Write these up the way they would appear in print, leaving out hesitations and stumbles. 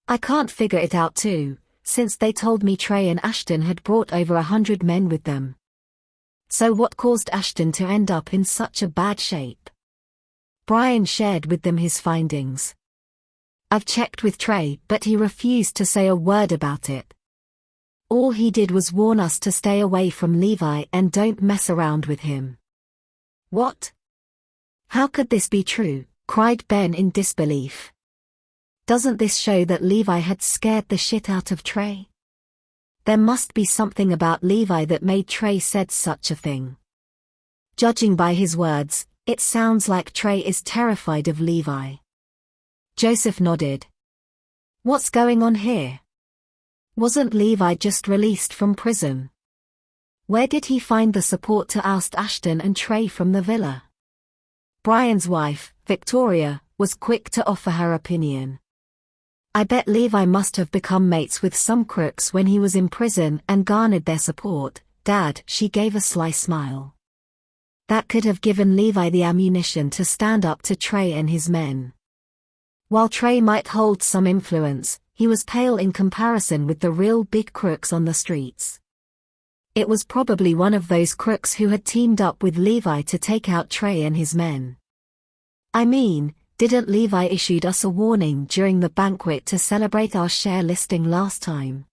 I can't figure it out too, since they told me Trey and Ashton had brought over 100 men with them. So what caused Ashton to end up in such a bad shape? Brian shared with them his findings. I've checked with Trey, but he refused to say a word about it. All he did was warn us to stay away from Levi and don't mess around with him. What? How could this be true? Cried Ben in disbelief. Doesn't this show that Levi had scared the shit out of Trey? There must be something about Levi that made Trey said such a thing. Judging by his words, it sounds like Trey is terrified of Levi. Joseph nodded. What's going on here? Wasn't Levi just released from prison? Where did he find the support to oust Ashton and Trey from the villa? Brian's wife, Victoria, was quick to offer her opinion. I bet Levi must have become mates with some crooks when he was in prison and garnered their support, Dad. She gave a sly smile. That could have given Levi the ammunition to stand up to Trey and his men. While Trey might hold some influence, he was pale in comparison with the real big crooks on the streets. It was probably one of those crooks who had teamed up with Levi to take out Trey and his men. I mean, didn't Levi issued us a warning during the banquet to celebrate our share listing last time?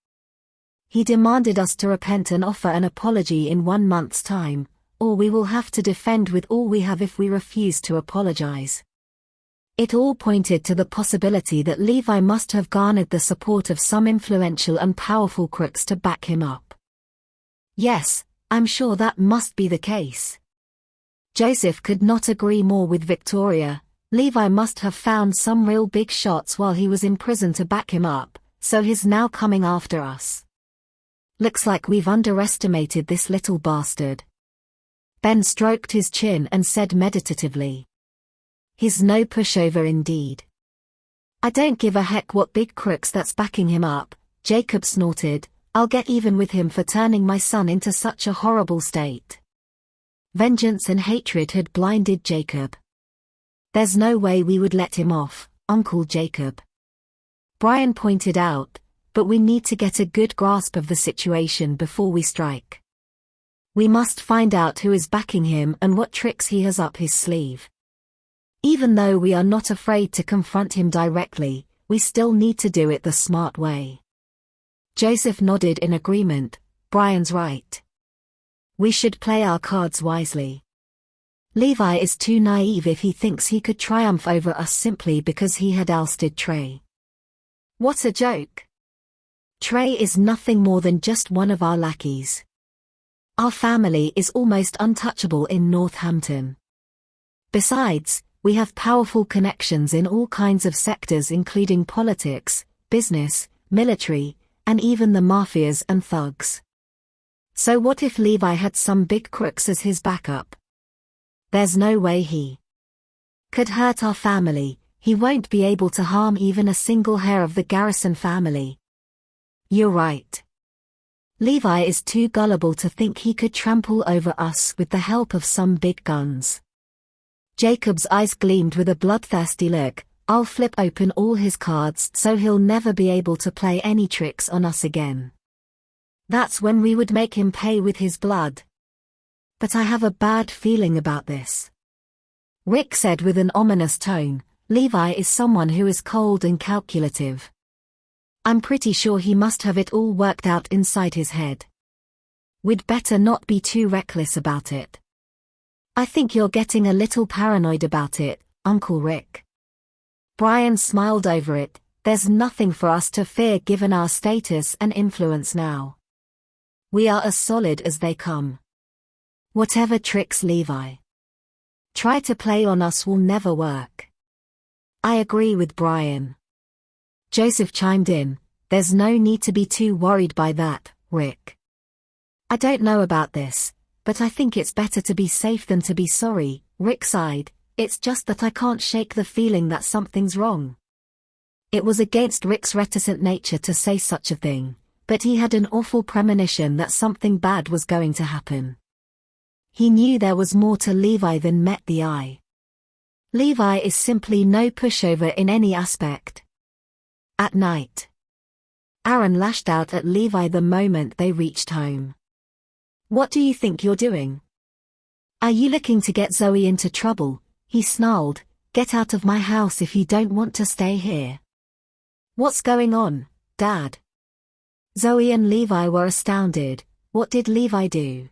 He demanded us to repent and offer an apology in 1 month's time, or we will have to defend with all we have if we refuse to apologize. It all pointed to the possibility that Levi must have garnered the support of some influential and powerful crooks to back him up. Yes, I'm sure that must be the case. Joseph could not agree more with Victoria. Levi must have found some real big shots while he was in prison to back him up, so he's now coming after us. Looks like we've underestimated this little bastard. Ben stroked his chin and said meditatively. He's no pushover indeed. I don't give a heck what big crooks that's backing him up, Jacob snorted. I'll get even with him for turning my son into such a horrible state. Vengeance and hatred had blinded Jacob. There's no way we would let him off, Uncle Jacob. Brian pointed out, but we need to get a good grasp of the situation before we strike. We must find out who is backing him and what tricks he has up his sleeve. Even though we are not afraid to confront him directly, we still need to do it the smart way. Joseph nodded in agreement. Brian's right. We should play our cards wisely. Levi is too naive if he thinks he could triumph over us simply because he had ousted Trey. What a joke. Trey is nothing more than just one of our lackeys. Our family is almost untouchable in Northampton. Besides, we have powerful connections in all kinds of sectors including politics, business, military, and even the mafias and thugs. So what if Levi had some big crooks as his backup? There's no way he could hurt our family. He won't be able to harm even a single hair of the Garrison family. You're right. Levi is too gullible to think he could trample over us with the help of some big guns. Jacob's eyes gleamed with a bloodthirsty look. I'll flip open all his cards so he'll never be able to play any tricks on us again. That's when we would make him pay with his blood. But I have a bad feeling about this. Rick said with an ominous tone. Levi is someone who is cold and calculative. I'm pretty sure he must have it all worked out inside his head. We'd better not be too reckless about it. I think you're getting a little paranoid about it, Uncle Rick. Brian smiled over it. There's nothing for us to fear given our status and influence now. We are as solid as they come. Whatever tricks Levi try to play on us will never work. I agree with Brian. Joseph chimed in. There's no need to be too worried by that, Rick. I don't know about this, but I think it's better to be safe than to be sorry, Rick sighed. It's just that I can't shake the feeling that something's wrong. It was against Rick's reticent nature to say such a thing, but he had an awful premonition that something bad was going to happen. He knew there was more to Levi than met the eye. Levi is simply no pushover in any aspect. At night, Aaron lashed out at Levi the moment they reached home. "What do you think you're doing? Are you looking to get Zoe into trouble?" he snarled. "Get out of my house if you don't want to stay here." "What's going on, Dad?" Zoe and Levi were astounded. What did Levi do?